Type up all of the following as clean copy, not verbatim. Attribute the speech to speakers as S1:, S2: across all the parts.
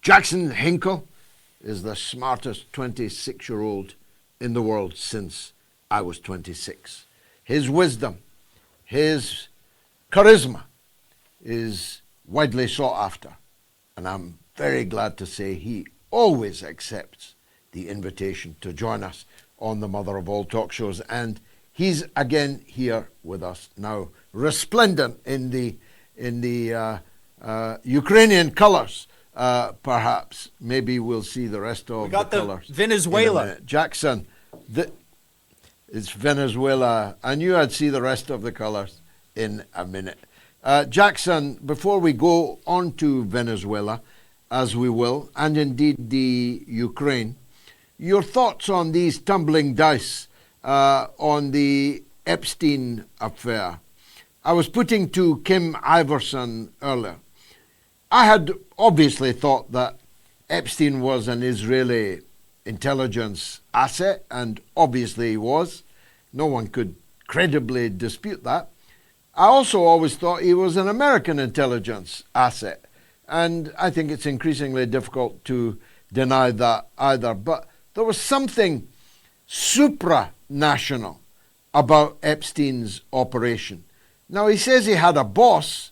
S1: Jackson Hinkle is the smartest 26-year-old in the world since I was 26. His wisdom, his charisma is widely sought after, and I'm very glad to say he always accepts the invitation to join us on the mother of all talk shows, and he's again here with us now, resplendent in the Ukrainian colors. Perhaps maybe we'll see the rest of the colors.
S2: Venezuela.
S1: Jackson, it's Venezuela. I knew I'd see the rest of the colors in a minute. Jackson, before we go on to Venezuela, as we will, and indeed the Ukraine, your thoughts on these tumbling dice on the Epstein affair. I was putting to Kim Iverson earlier. I had obviously thought that Epstein was an Israeli intelligence asset, and obviously he was. No one could credibly dispute that. I also always thought he was an American intelligence asset, and I think it's increasingly difficult to deny that either. But there was something supranational about Epstein's operation. Now, he says he had a boss.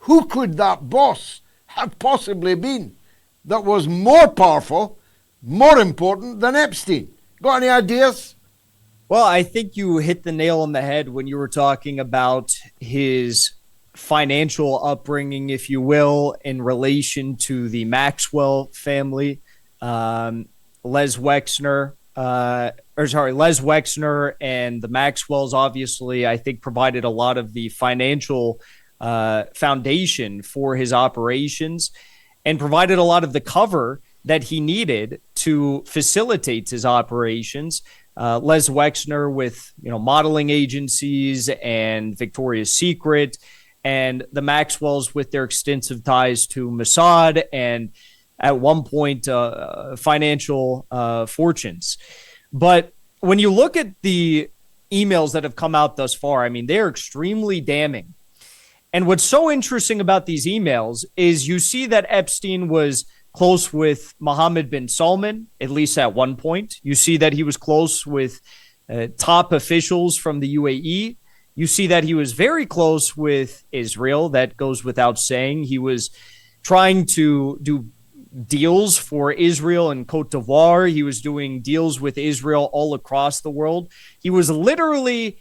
S1: Who could that boss have possibly been that was more powerful, more important than Epstein? Got any ideas?
S2: Well, I think you hit the nail on the head when you were talking about his financial upbringing, if you will, in relation to the Maxwell family. Les Wexner and the Maxwells obviously, I think, provided a lot of the financial foundation for his operations and provided a lot of the cover that he needed to facilitate his operations. Les Wexner with, modeling agencies and Victoria's Secret, and the Maxwells with their extensive ties to Mossad and at one point financial fortunes. But when you look at the emails that have come out thus far, I mean, they're extremely damning. And what's so interesting about these emails is you see that Epstein was close with Mohammed bin Salman, at least at one point. You see that he was close with top officials from the UAE. You see that he was very close with Israel. That goes without saying. He was trying to do deals for Israel and Cote d'Ivoire. He was doing deals with Israel all across the world. He was literally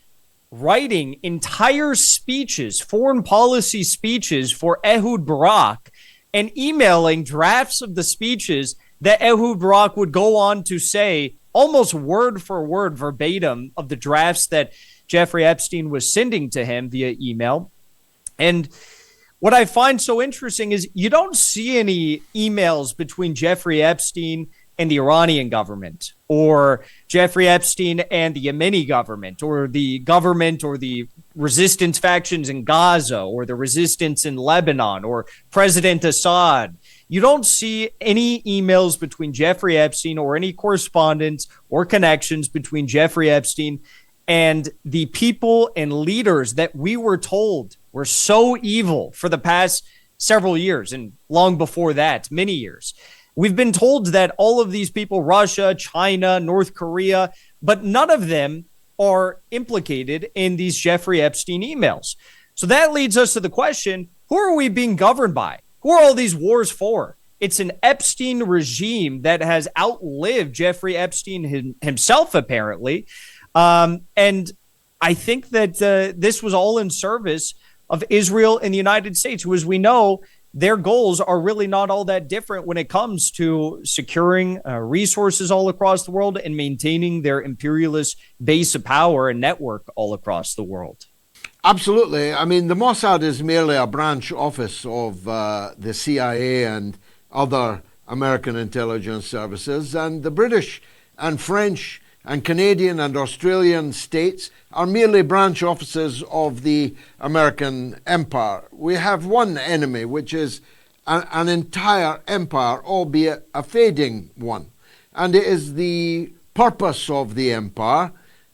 S2: writing entire speeches, foreign policy speeches for Ehud Barak, and emailing drafts of the speeches that Ehud Barak would go on to say almost word for word verbatim of the drafts that Jeffrey Epstein was sending to him via email. And what I find so interesting is you don't see any emails between Jeffrey Epstein and the Iranian government, or Jeffrey Epstein and the Yemeni government, or the government or the resistance factions in Gaza, or the resistance in Lebanon, or President Assad. You don't see any emails between Jeffrey Epstein or any correspondence or connections between Jeffrey Epstein and the people and leaders that we were told were so evil for the past several years, and long before that, many years. We've been told that all of these people, Russia, China, North Korea, but none of them are implicated in these Jeffrey Epstein emails. So that leads us to the question, who are we being governed by? Who are all these wars for? It's an Epstein regime that has outlived Jeffrey Epstein himself, apparently. And I think that this was all in service of Israel and the United States, who, as we know, their goals are really not all that different when it comes to securing resources all across the world and maintaining their imperialist base of power and network all across the world.
S1: Absolutely. I mean, the Mossad is merely a branch office of the CIA and other American intelligence services, and the British and French and Canadian and Australian states are merely branch offices of the American empire. We have one enemy, which is an entire empire, albeit a fading one. And it is the purpose of the empire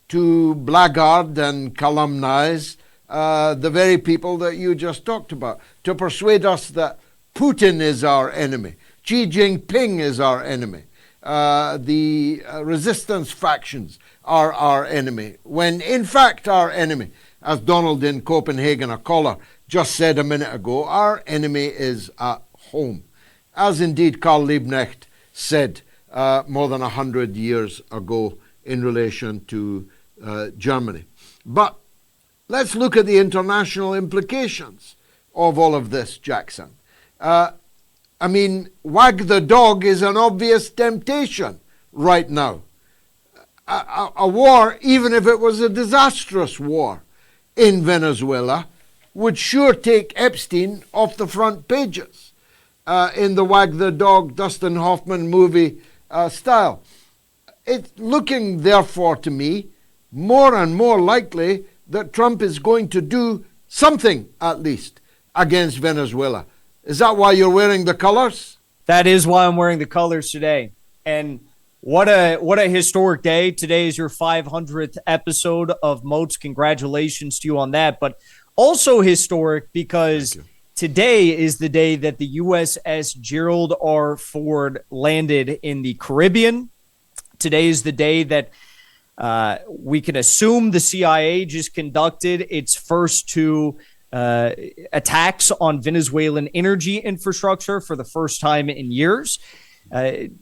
S1: to blackguard and calumnize the very people that you just talked about, to persuade us that Putin is our enemy, Xi Jinping is our enemy. The resistance factions are our enemy, when in fact our enemy, as Donald in Copenhagen, a caller, just said a minute ago, our enemy is at home, as indeed Karl Liebknecht said more than 100 years ago in relation to Germany. But let's look at the international implications of all of this, Jackson. I mean, wag the dog is an obvious temptation right now. A war, even if it was a disastrous war in Venezuela, would sure take Epstein off the front pages in the wag the dog Dustin Hoffman movie style. It's looking, therefore, to me, more and more likely that Trump is going to do something, at least, against Venezuela. Is that why you're wearing the colors?
S2: That is why I'm wearing the colors today. And what a historic day. Today is your 500th episode of Moats. Congratulations to you on that. But also historic because today is the day that the USS Gerald R. Ford landed in the Caribbean. Today is the day that we can assume the CIA just conducted its first two attacks on Venezuelan energy infrastructure for the first time in years.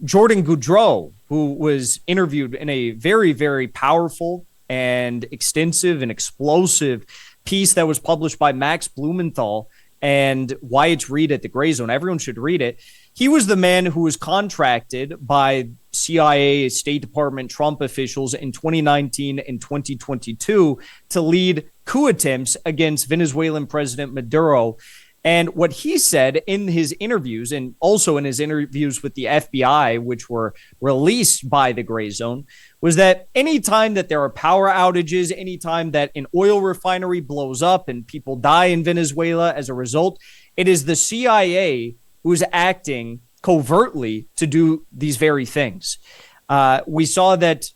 S2: Jordan Goudreau, who was interviewed in a very, very powerful and extensive and explosive piece that was published by Max Blumenthal and Wyatt Reed at the Gray Zone. Everyone should read it. He was the man who was contracted by CIA, State Department, Trump officials in 2019 and 2022 to lead coup attempts against Venezuelan President Maduro. And what he said in his interviews, and also in his interviews with the FBI, which were released by the Gray Zone, was that anytime that there are power outages, anytime that an oil refinery blows up and people die in Venezuela as a result, it is the CIA who's acting covertly to do these very things. We saw that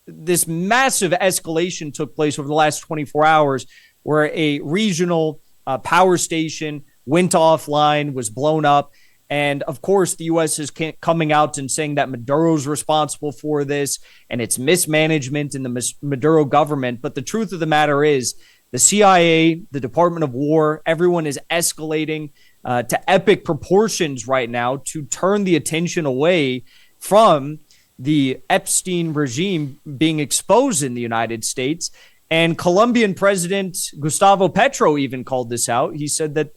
S2: this massive escalation took place over the last 24 hours where a regional power station went offline, was blown up. And of course, the U.S. is coming out and saying that Maduro's responsible for this and it's mismanagement in the Maduro government. But the truth of the matter is the CIA, the Department of War, everyone is escalating to epic proportions right now to turn the attention away from the Epstein regime being exposed in the United States. And Colombian President Gustavo Petro even called this out. He said that,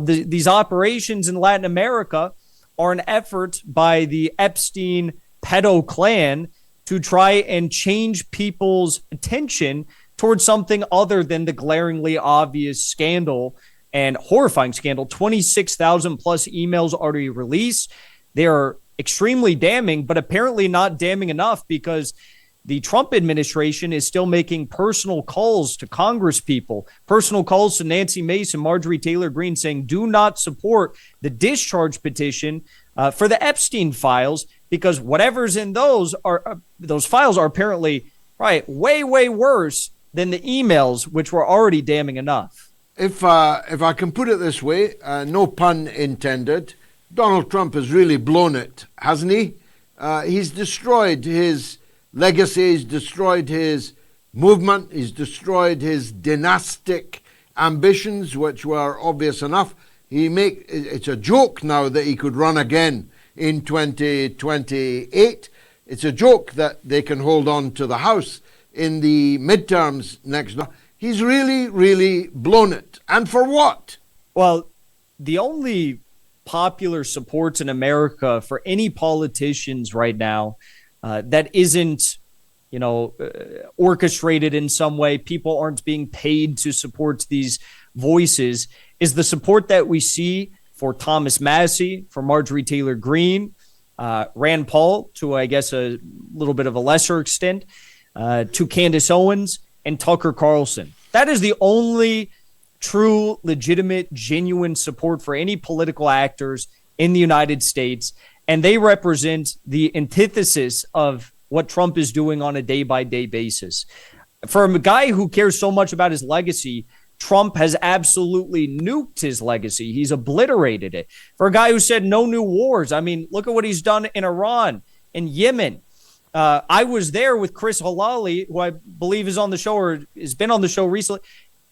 S2: these operations in Latin America are an effort by the Epstein pedo clan to try and change people's attention towards something other than the glaringly obvious scandal and horrifying scandal. 26,000 plus emails already released. They are extremely damning, but apparently not damning enough because the Trump administration is still making personal calls to Congress people, personal calls to Nancy Mace and Marjorie Taylor Greene saying, do not support the discharge petition for the Epstein files because whatever's in those files are apparently way, way worse than the emails, which were already damning enough.
S1: If I can put it this way, no pun intended, Donald Trump has really blown it, hasn't he? He's destroyed his legacy, he's destroyed his movement, he's destroyed his dynastic ambitions, which were obvious enough. It's a joke now that he could run again in 2028. It's a joke that they can hold on to the House in the midterms next year. He's really, really blown it. And for what? Well,
S2: the only popular supports in America for any politicians right now that isn't, orchestrated in some way, people aren't being paid to support these voices, is the support that we see for Thomas Massie, for Marjorie Taylor Greene, Rand Paul, to, I guess, a little bit of a lesser extent, to Candace Owens and Tucker Carlson. That is the only true, legitimate, genuine support for any political actors in the United States. And they represent the antithesis of what Trump is doing on a day-by-day basis. For a guy who cares so much about his legacy, Trump has absolutely nuked his legacy. He's obliterated it. For a guy who said no new wars, I mean, look at what he's done in Iran and Yemen. I was there with Chris Halali, who I believe is on the show or has been on the show recently.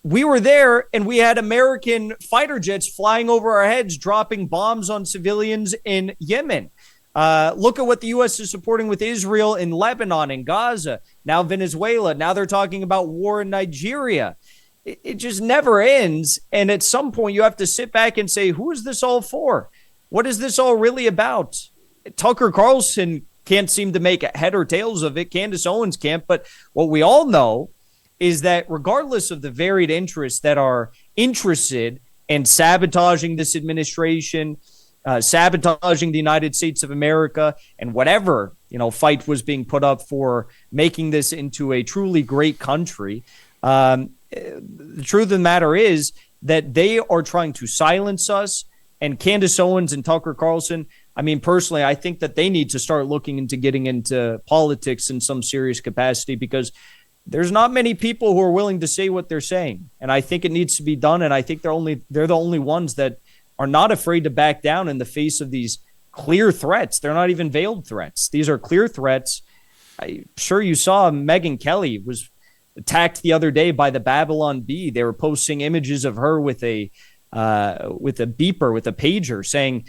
S2: We were there and we had American fighter jets flying over our heads, dropping bombs on civilians in Yemen. Look at what the U.S. is supporting with Israel in Lebanon and Gaza, now Venezuela. Now they're talking about war in Nigeria. It just never ends. And at some point you have to sit back and say, who is this all for? What is this all really about? Tucker Carlson can't seem to make head or tails of it. Candace Owens can't. But what we all know is that regardless of the varied interests that are interested in sabotaging this administration, sabotaging the United States of America, and whatever, fight was being put up for making this into a truly great country, the truth of the matter is that they are trying to silence us. And Candace Owens and Tucker Carlson, I mean, personally, I think that they need to start looking into getting into politics in some serious capacity, because there's not many people who are willing to say what they're saying. And I think it needs to be done. And I think they're the only ones that are not afraid to back down in the face of these clear threats. They're not even veiled threats. These are clear threats. I'm sure you saw Megyn Kelly was attacked the other day by the Babylon Bee. They were posting images of her with a beeper, with a pager, saying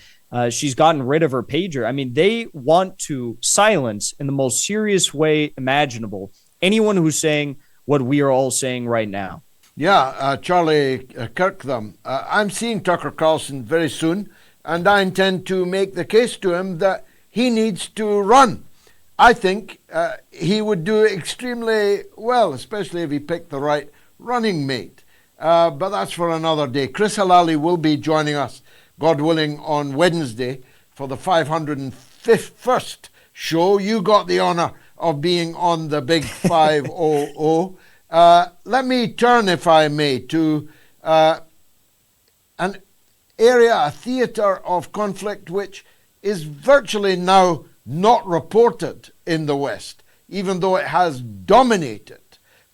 S2: she's gotten rid of her pager. I mean, they want to silence in the most serious way imaginable anyone who's saying what we are all saying right now.
S1: Yeah, Charlie Kirktham, I'm seeing Tucker Carlson very soon, and I intend to make the case to him that he needs to run. I think he would do extremely well, especially if he picked the right running mate. But that's for another day. Chris Halali will be joining us, God willing, on Wednesday for the 551st show. You got the honor of being on the big 500. Let me turn, if I may, to an area, a theatre of conflict which is virtually now not reported in the West, even though it has dominated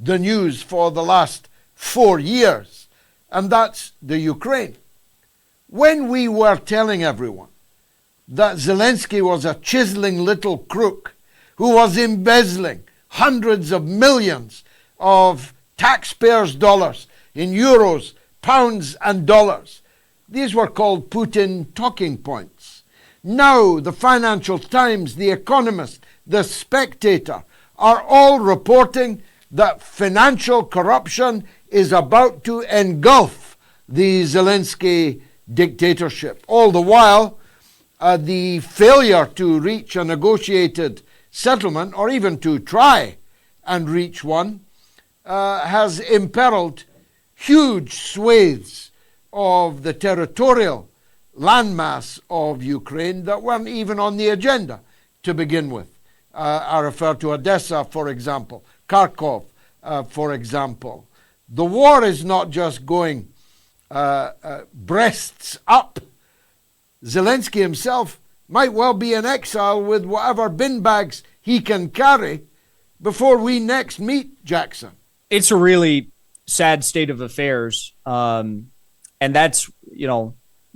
S1: the news for the last 4 years, and that's the Ukraine. When we were telling everyone that Zelensky was a chiseling little crook who was embezzling hundreds of millions of taxpayers' dollars in euros, pounds, and dollars, these were called Putin talking points. Now the Financial Times, The Economist, The Spectator are all reporting that financial corruption is about to engulf the Zelensky dictatorship. All the while, the failure to reach a negotiated settlement, or even to try and reach one, has imperiled huge swathes of the territorial landmass of Ukraine that weren't even on the agenda to begin with. I refer to Odessa, for example, Kharkov, for example. The war is not just going breasts up. Zelensky himself might well be in exile with whatever bin bags he can carry before we next meet, Jackson.
S2: It's a really sad state of affairs. And that's,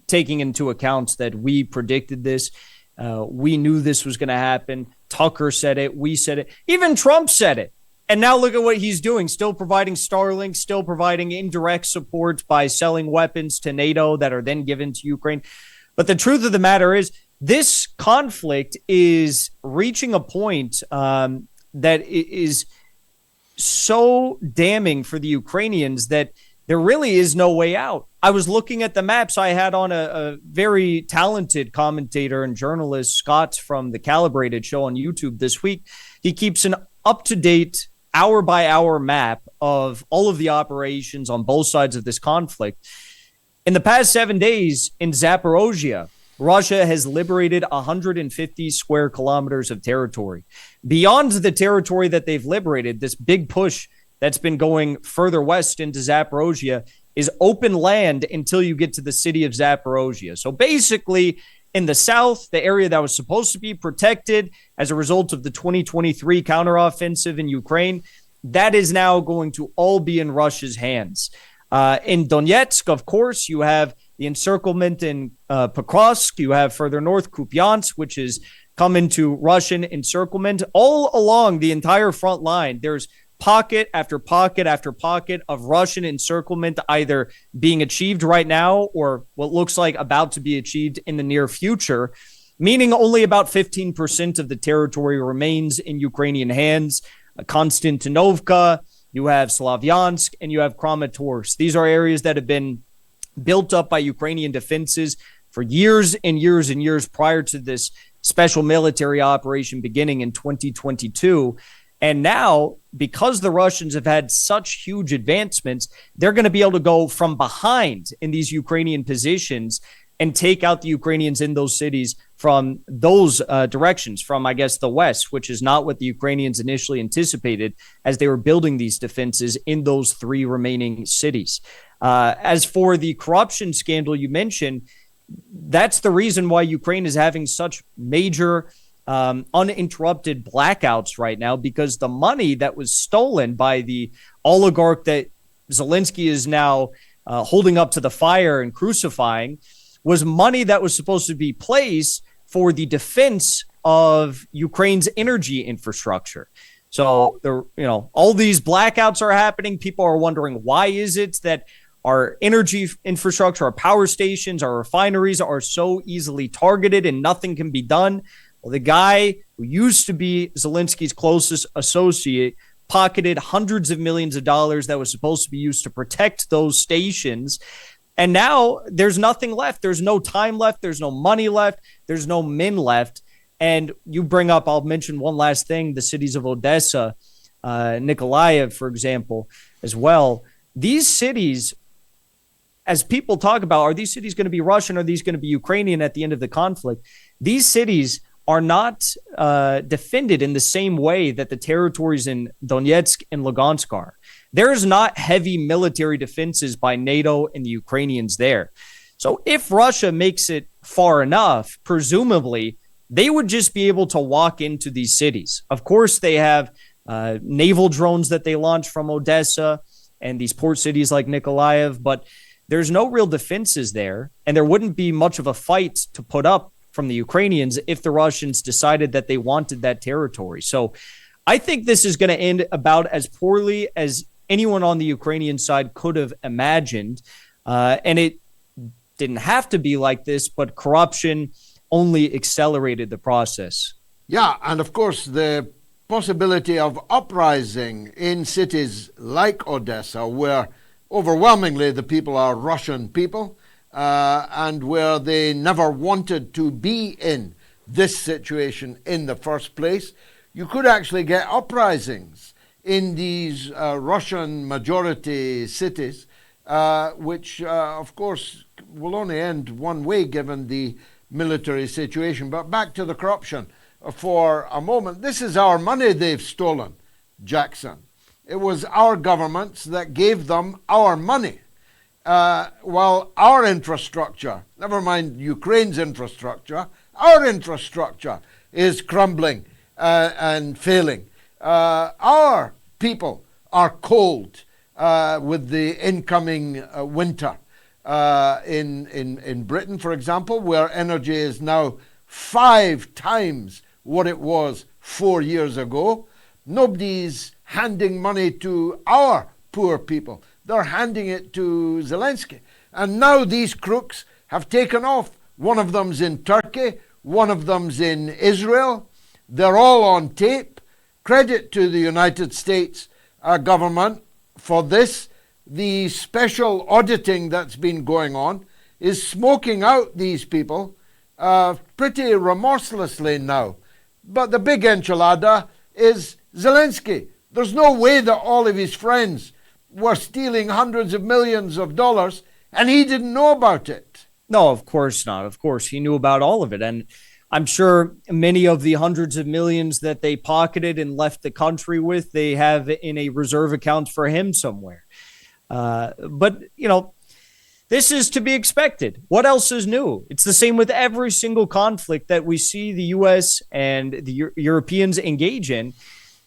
S2: taking into account that we predicted this. We knew this was going to happen. Tucker said it. We said it. Even Trump said it. And now look at what he's doing, still providing Starlink, still providing indirect support by selling weapons to NATO that are then given to Ukraine. But the truth of the matter is this conflict is reaching a point that is so damning for the Ukrainians that there really is no way out. I was looking at the maps. I had on a very talented commentator and journalist, Scott, from the Calibrated show on YouTube this week. He keeps an up-to-date, hour-by-hour map of all of the operations on both sides of this conflict. In the past 7 days in Zaporozhye, Russia has liberated 150 square kilometers of territory. Beyond the territory that they've liberated, this big push that's been going further west into Zaporozhye is open land until you get to the city of Zaporozhye. So basically, in the south, the area that was supposed to be protected as a result of the 2023 counteroffensive in Ukraine, that is now going to all be in Russia's hands. In Donetsk, of course, you have the encirclement in Pokrovsk. You have further north Kupiansk, which is come into Russian encirclement. All along the entire front line, there's pocket after pocket after pocket of Russian encirclement either being achieved right now or what looks like about to be achieved in the near future, meaning only about 15% of the territory remains in Ukrainian hands. Konstantinovka, you have Slavyansk, and you have Kramatorsk. These are areas that have been built up by Ukrainian defenses for years and years and years prior to this special military operation beginning in 2022. And now, because the Russians have had such huge advancements, they're going to be able to go from behind in these Ukrainian positions and take out the Ukrainians in those cities from those directions, from, I guess, the west, which is not what the Ukrainians initially anticipated as they were building these defenses in those three remaining cities. As for the corruption scandal you mentioned, that's the reason why Ukraine is having such major uninterrupted blackouts right now, because the money that was stolen by the oligarch that Zelensky is now holding up to the fire and crucifying was money that was supposed to be placed for the defense of Ukraine's energy infrastructure. So all these blackouts are happening. People are wondering, why is it that our energy infrastructure, our power stations, our refineries are so easily targeted and nothing can be done? Well, the guy who used to be Zelensky's closest associate pocketed hundreds of millions of dollars that was supposed to be used to protect those stations. And now there's nothing left. There's no time left. There's no money left. There's no men left. And you bring up, I'll mention one last thing, the cities of Odessa, Nikolaev, for example, as well. These cities, as people talk about, are these cities going to be Russian? Are these going to be Ukrainian at the end of the conflict? These cities are not defended in the same way that the territories in Donetsk and Lugansk are. There's not heavy military defenses by NATO and the Ukrainians there. So if Russia makes it far enough, presumably, they would just be able to walk into these cities. Of course, they have naval drones that they launch from Odessa and these port cities like Nikolaev, but there's no real defenses there, and there wouldn't be much of a fight to put up from the Ukrainians if the Russians decided that they wanted that territory. So I think this is going to end about as poorly as anyone on the Ukrainian side could have imagined. And it didn't have to be like this, but corruption only accelerated the process.
S1: Yeah, and of course, the possibility of uprising in cities like Odessa, where overwhelmingly the people are Russian people, and where they never wanted to be in this situation in the first place. You could actually get uprisings in these Russian majority cities, which, of course, will only end one way given the military situation. But back to the corruption for a moment. This is our money they've stolen, Jackson. It was our governments that gave them our money. While our infrastructure, never mind Ukraine's infrastructure, our infrastructure is crumbling and failing. Our people are cold with the incoming winter. In Britain, for example, where energy is now 5 times what it was 4 years ago, nobody's handing money to our poor people. They're handing it to Zelensky. And now these crooks have taken off. One of them's in Turkey, one of them's in Israel. They're all on tape. Credit to the United States government for this. The special auditing that's been going on is smoking out these people pretty remorselessly now. But the big enchilada is Zelensky. There's no way that all of his friends were stealing hundreds of millions of dollars and he didn't know about it.
S2: No, of course not. Of course, he knew about all of it. And I'm sure many of the hundreds of millions that they pocketed and left the country with, they have in a reserve account for him somewhere. But, this is to be expected. What else is new? It's the same with every single conflict that we see the U.S. and the Europeans engage in.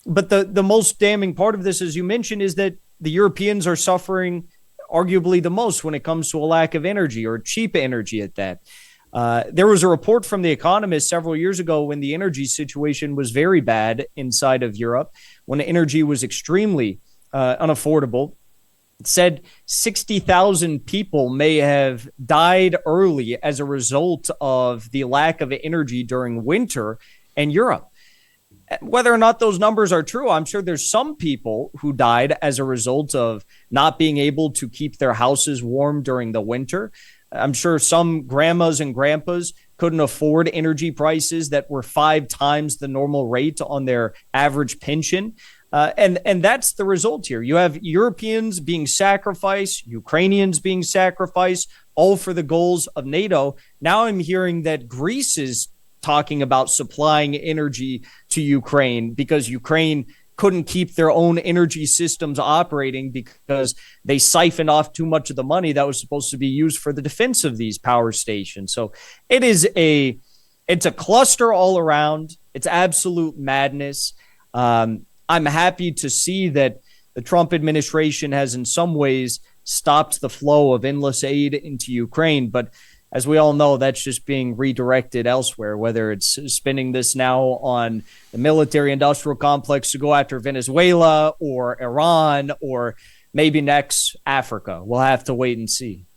S2: But the most damning part of this, as you mentioned, is that the Europeans are arguably the most when it comes to a lack of energy, or cheap energy at that. There was a report from The Economist several years ago when the energy situation was very bad inside of Europe, when energy was extremely unaffordable. It said 60,000 people may have died early as a result of the lack of energy during winter in Europe. Whether or not those numbers are true, I'm sure there's some people who died as a result of not being able to keep their houses warm during the winter. I'm sure some grandmas and grandpas couldn't afford energy prices that were 5 times the normal rate on their average pension. And that's the result here. You have Europeans being sacrificed, Ukrainians being sacrificed, all for the goals of NATO. Now I'm hearing that Greece is talking about supplying energy to Ukraine because Ukraine couldn't keep their own energy systems operating because they siphoned off too much of the money that was supposed to be used for the defense of these power stations. So it's a cluster all around. It's absolute madness. I'm happy to see that the Trump administration has in some ways stopped the flow of endless aid into Ukraine, but as we all know, that's just being redirected elsewhere, whether it's spending this now on the military-industrial complex to go after Venezuela or Iran or maybe next Africa. We'll have to wait and see.